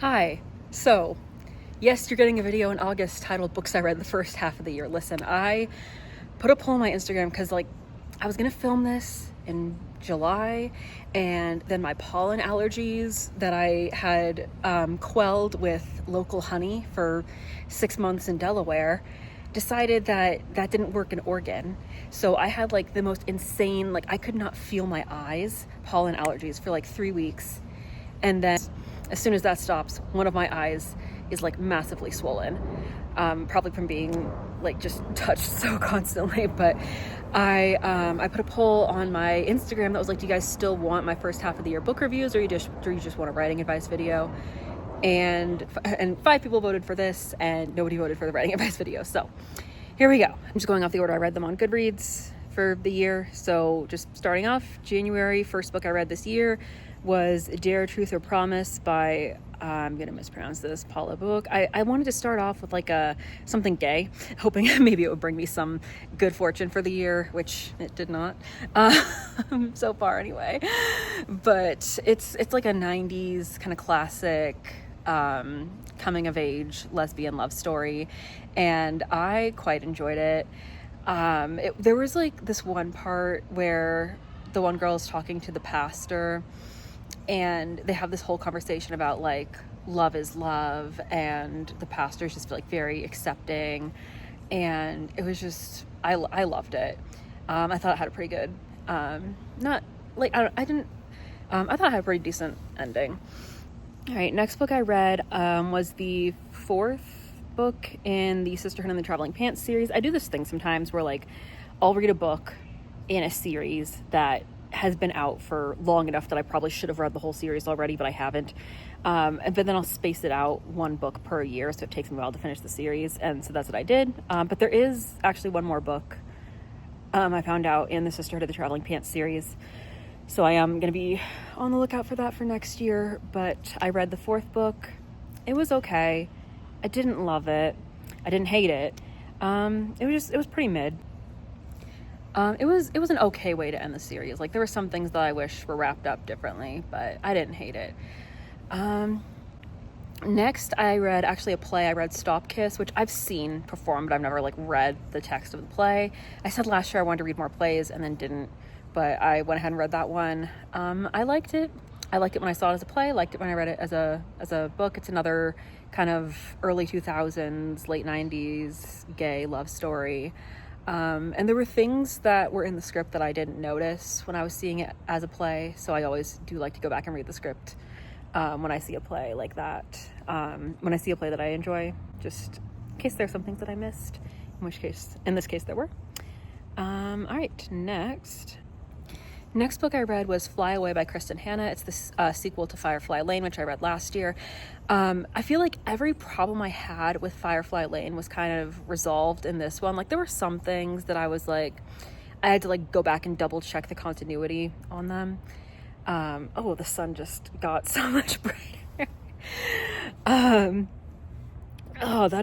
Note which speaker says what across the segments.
Speaker 1: Hi. So, yes, you're getting a video in August titled Books I Read the First Half of the Year. Listen, I put a poll on my Instagram because, I was going to film this in July, and then my pollen allergies that I had quelled with local honey for 6 months in Delaware decided that that didn't work in Oregon. So I had the most insane, I could not feel my eyes, pollen allergies for 3 weeks. And then as soon as that stops, one of my eyes is massively swollen, probably from being just touched so constantly. But I put a poll on my Instagram that was do you guys still want my first half of the year book reviews, or you just want a writing advice video? And 5 people voted for this, and nobody voted for the writing advice video. So here we go. I'm just going off the order I read them on Goodreads for the year. So just starting off, January, first book I read this year was Dare, Truth, or Promise by, I'm going to mispronounce this, Paula Book. I wanted to start off with something gay, hoping maybe it would bring me some good fortune for the year, which it did not, so far anyway. But it's like a 90s kind of classic coming of age lesbian love story, and I quite enjoyed it. There was this one part where the one girl is talking to the pastor, and they have this whole conversation about love is love, and the pastor's just very accepting, and it was just I loved it. I thought it had a pretty good I thought it had a pretty decent ending. All right, next book I read was the 4th book in the Sisterhood and the Traveling Pants series. I do this thing sometimes where I'll read a book in a series that has been out for long enough that I probably should have read the whole series already, but I haven't. But then I'll space it out one book per year, so it takes me a while to finish the series, and so that's what I did. But there is actually one more book I found out in the Sisterhood of the Traveling Pants series, so I am going to be on the lookout for that for next year. But I read the 4th book. It was okay. I didn't love it. I didn't hate it. It was pretty mid. It was an okay way to end the series. There were some things that I wish were wrapped up differently, but I didn't hate it. Next, I read actually a play. I read Stop Kiss, which I've seen performed, but I've never read the text of the play. I said last year I wanted to read more plays and then didn't, but I went ahead and read that one. I liked it. I liked it when I saw it as a play. I liked it when I read it as a book. It's another kind of early 2000s, late 90s gay love story. And there were things that were in the script that I didn't notice when I was seeing it as a play. So I always do like to go back and read the script when I see a play like that. When I see a play that I enjoy, just in case there's some things that I missed, in this case there were. All right, Next book I read was Fly Away by Kristen Hanna. It's the sequel to Firefly Lane, which I read last year. I feel like every problem I had with Firefly Lane was kind of resolved in this one. There were some things that I was I had to go back and double check the continuity on them. The sun just got so much brighter. That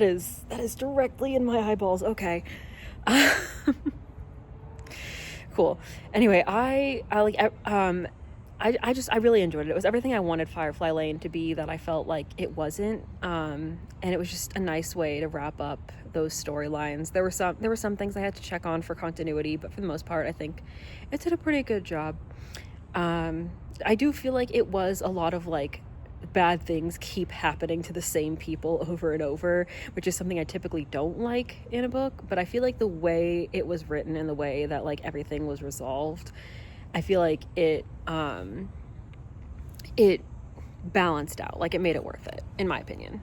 Speaker 1: is directly in my eyeballs. Okay. Cool. Anyway, I really enjoyed it. It was everything I wanted Firefly Lane to be that I felt like it wasn't. And it was just a nice way to wrap up those storylines. There were some things I had to check on for continuity, but for the most part, I think it did a pretty good job. I do feel like it was a lot of bad things keep happening to the same people over and over, which is something I typically don't like in a book. But I feel like the way it was written and the way that everything was resolved, I feel like it balanced out. It made it worth it, in my opinion.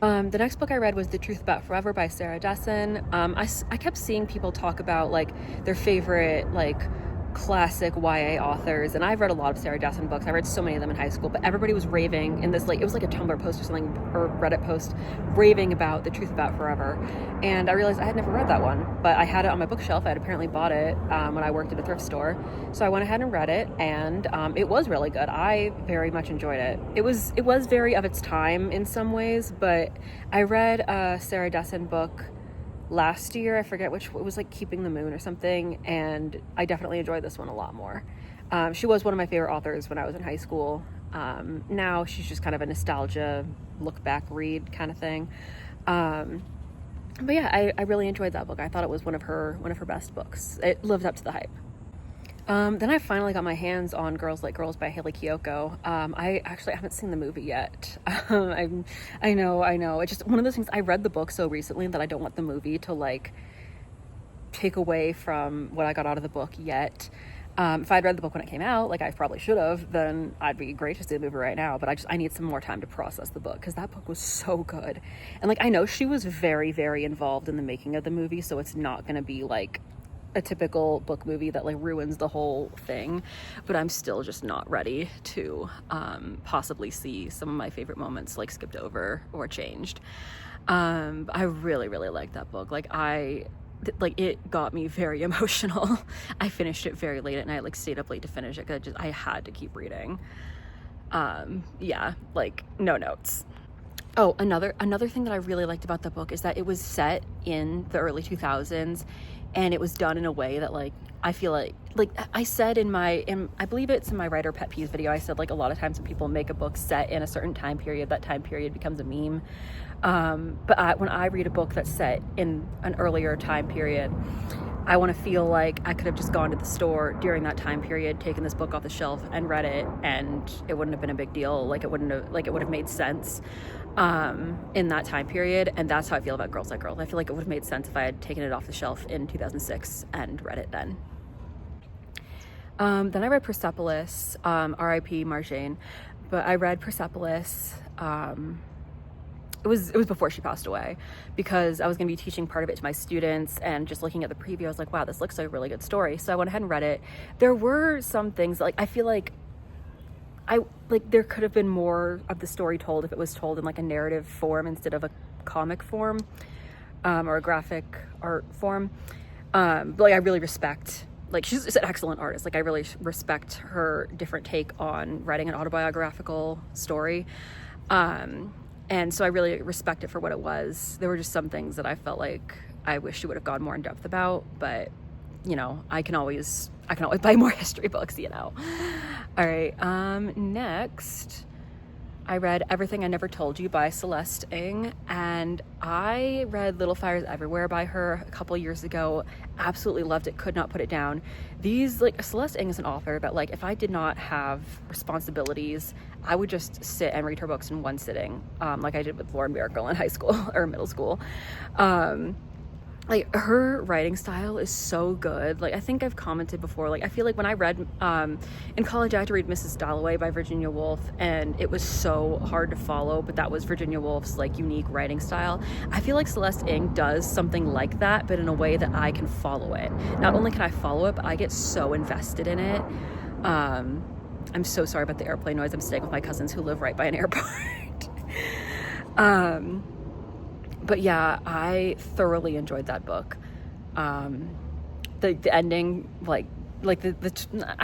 Speaker 1: The next book I read was The Truth About Forever by Sarah Dessen. I kept seeing people talk about their favorite classic YA authors, and I've read a lot of Sarah Dessen books. I read so many of them in high school, but everybody was raving in this it was a Tumblr post or something, or Reddit post, raving about The Truth About Forever, and I realized I had never read that one, but I had it on my bookshelf. I had apparently bought it when I worked at a thrift store, so I went ahead and read it, and it was really good. I very much enjoyed it. It was very of its time in some ways, but I read a Sarah Dessen book last year. I forget which, it was Keeping the Moon or something, and I definitely enjoyed this one a lot more. She was one of my favorite authors when I was in high school, Now she's just kind of a nostalgia look back read kind of thing. But yeah, I really enjoyed that book. I thought it was one of her best books. It lived up to the hype. Then I finally got my hands on Girls Like Girls by Haley Kiyoko. I actually haven't seen the movie yet. I know. It's just one of those things. I read the book so recently that I don't want the movie to like take away from what I got out of the book yet. If I'd read the book when it came out, like I probably should have, then I'd be great to see the movie right now. But I need some more time to process the book, because that book was so good. And like, I know she was very, very involved in the making of the movie, so it's not going to be like a typical book movie that like ruins the whole thing. But I'm still just not ready to possibly see some of my favorite moments like skipped over or changed. I really, really liked that book. Like it got me very emotional. I finished it very late at night, like stayed up late to finish it because I had to keep reading. Yeah, like no notes. Oh, another thing that I really liked about the book is that it was set in the early 2000s, and it was done in a way that like I feel like I said I believe it's in my writer pet peeves video, I said like a lot of times when people make a book set in a certain time period, that time period becomes a meme. But when I read a book that's set in an earlier time period, I want to feel like I could have just gone to the store during that time period, taken this book off the shelf and read it, and it wouldn't have been a big deal. Like it would have made sense in that time period. And that's how I feel about Girls Like Girls. I feel like it would have made sense if I had taken it off the shelf in 2006 and read it then. Then I read Persepolis, R.I.P. Marjane, but I read Persepolis. It was before she passed away, because I was going to be teaching part of it to my students, and just looking at the preview, I was like, wow, this looks like a really good story. So I went ahead and read it. There were some things like I feel like there could have been more of the story told if it was told in like a narrative form instead of a comic form, or a graphic art form. But like I really respect, like she's an excellent artist. Like I really respect her different take on writing an autobiographical story. And so I really respect it for what it was. There were just some things that I felt like I wish she would have gone more in depth about, but you know, I can always buy more history books, you know. All right, next I read Everything I Never Told You by Celeste Ng, and I read Little Fires Everywhere by her a couple years ago. Absolutely loved it, could not put it down. Celeste Ng is an author that like if I did not have responsibilities, I would just sit and read her books in one sitting, like I did with Lauren Miracle in high school or middle school. Like her writing style is so good. Like I think I've commented before, like I feel like when I read in college I had to read Mrs. Dalloway by Virginia Woolf, and it was so hard to follow, but that was Virginia Woolf's like unique writing style. I feel like Celeste Ng does something like that, but in a way that I can follow it. Not only can I follow it, but I get so invested in it. I'm so sorry about the airplane noise. I'm staying with my cousins who live right by an airport. But yeah, I thoroughly enjoyed that book. The ending, like I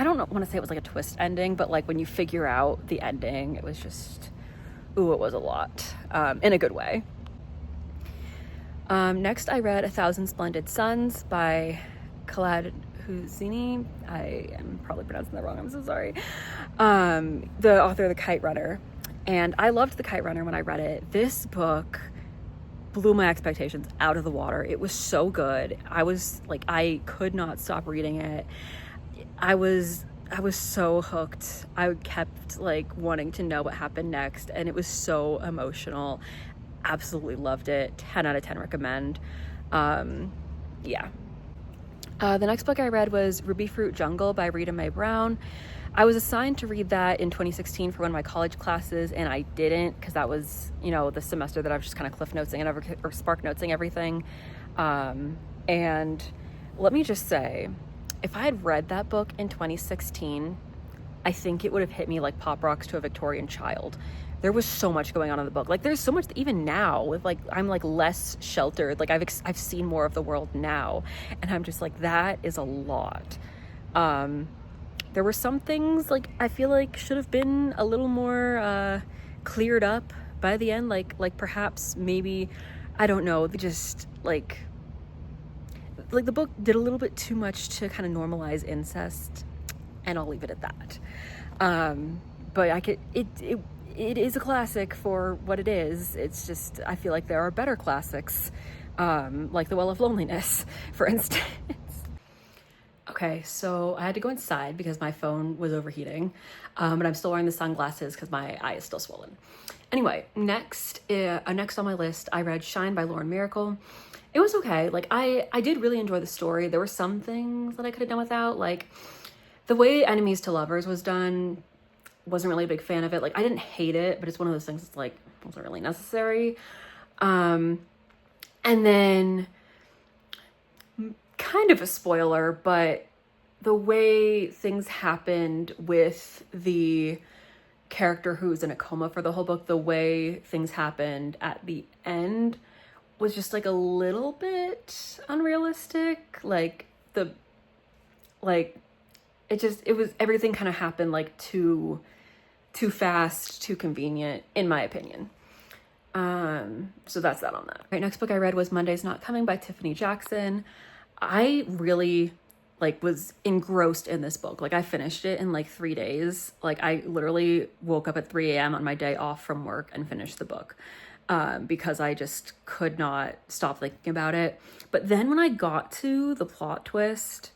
Speaker 1: don't want to say it was like a twist ending, but like when you figure out the ending, it was just, it was a lot, in a good way. Next I read A Thousand Splendid Suns by Khaled Hosseini. I am probably pronouncing that wrong, I'm so sorry. The author of The Kite Runner. And I loved The Kite Runner when I read it. This book blew my expectations out of the water. It was so good. I could not stop reading it. I was so hooked. I kept like wanting to know what happened next, and it was so emotional. Absolutely loved it. 10 out of 10 recommend. Yeah. The next book I read was Ruby Fruit Jungle by Rita Mae Brown. I was assigned to read that in 2016 for one of my college classes, and I didn't, because that was, the semester that I was just kind of cliff noting or spark noting everything. And let me just say, if I had read that book in 2016, I think it would have hit me like pop rocks to a Victorian child. There was so much going on in the book. Like there's so much, even now with like, I'm like less sheltered. Like I've seen more of the world now, and I'm just like, that is a lot. There were some things like I feel like should have been a little more cleared up by the end. Like perhaps maybe, I don't know, just like the book did a little bit too much to kind of normalize incest, and I'll leave it at that. but it is a classic for what it is. It's just, I feel like there are better classics, like The Well of Loneliness, for instance. Okay, so I had to go inside because my phone was overheating, but I'm still wearing the sunglasses because my eye is still swollen. Anyway, next on my list, I read Shine by Lauren Miracle. It was okay. Like, I did really enjoy the story. There were some things that I could have done without, like the way Enemies to Lovers was done. Wasn't really a big fan of it. Like, I didn't hate it, but it's one of those things that's like wasn't really necessary. And then, kind of a spoiler, but the way things happened with the character who's in a coma for the whole book, the way things happened at the end was just like a little bit unrealistic. It was everything kind of happened like too fast, too convenient, in my opinion. So that's that on that. All right, next book I read was Monday's Not Coming by Tiffany Jackson. I really was engrossed in this book. Like, I finished it in like 3 days. Like, I literally woke up at 3 a.m. on my day off from work and finished the book, because I just could not stop thinking about it. But then when I got to the plot twist,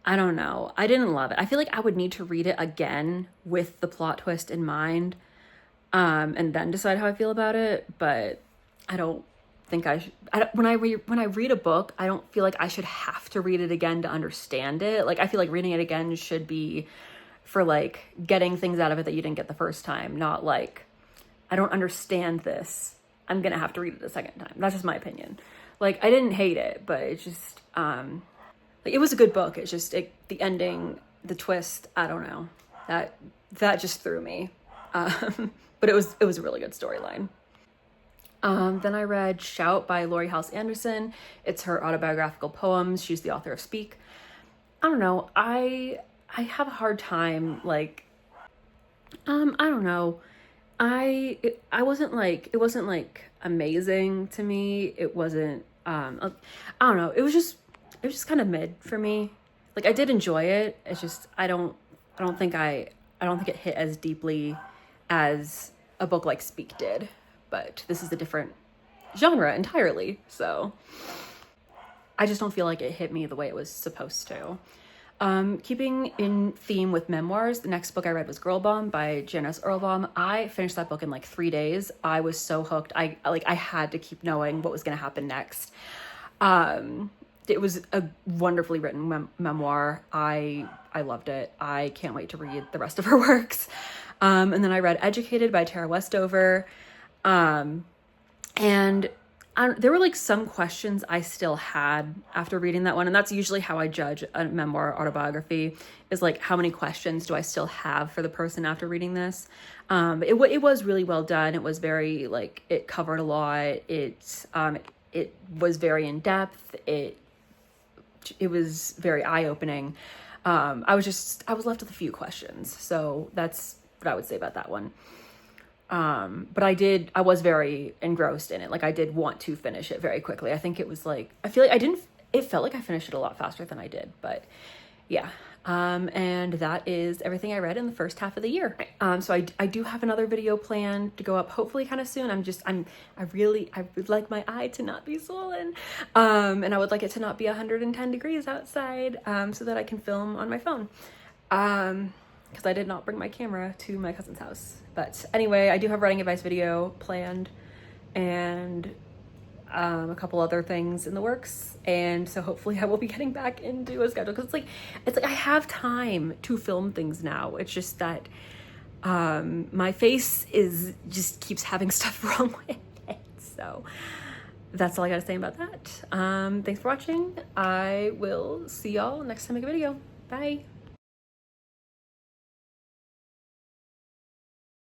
Speaker 1: I don't know, I didn't love it. I feel like I would need to read it again with the plot twist in mind, and then decide how I feel about it. But I don't think I should. When I read a book, I don't feel like I should have to read it again to understand it. Like, I feel like reading it again should be for like getting things out of it that you didn't get the first time, not like, I don't understand this, I'm gonna have to read it a second time. That's just my opinion. Like, I didn't hate it, but it's just it was a good book. It's just the ending, the twist, I don't know, that just threw me. But it was a really good storyline. Then I read Shout by Laurie Halse Anderson. It's her autobiographical poems. She's the author of Speak. I don't know. I have a hard time, like, I don't know. It wasn't like amazing to me. It wasn't, I don't know. It was just kind of mid for me. Like, I did enjoy it. It's just, I don't think it hit as deeply as a book like Speak did. But this is a different genre entirely, so I just don't feel like it hit me the way it was supposed to. Keeping in theme with memoirs, the next book I read was Girl Bomb by Janice Earlbaum. I finished that book in like 3 days. I was so hooked. I had to keep knowing what was going to happen next. It was a wonderfully written memoir. I loved it. I can't wait to read the rest of her works. And then I read Educated by Tara Westover. And there were like some questions I still had after reading that one. And that's usually how I judge a memoir autobiography, is like, how many questions do I still have for the person after reading this? It was really well done. It was very, like, it covered a lot. It was very in depth. It was very eye-opening. I was left with a few questions. So that's what I would say about that one. But I was very engrossed in it. Like, I did want to finish it very quickly. I think it was like, it felt like I finished it a lot faster than I did, but yeah. And that is everything I read in the first half of the year. So I do have another video planned to go up hopefully kind of soon. I would like my eye to not be swollen. And I would like it to not be 110 degrees outside, so that I can film on my phone. Because I did not bring my camera to my cousin's house. But anyway, I do have writing advice video planned, and a couple other things in the works. And so hopefully I will be getting back into a schedule, because it's like I have time to film things now. It's just that my face just keeps having stuff wrong with it. So that's all I gotta say about that. Thanks for watching. I will see y'all next time I make a video. Bye.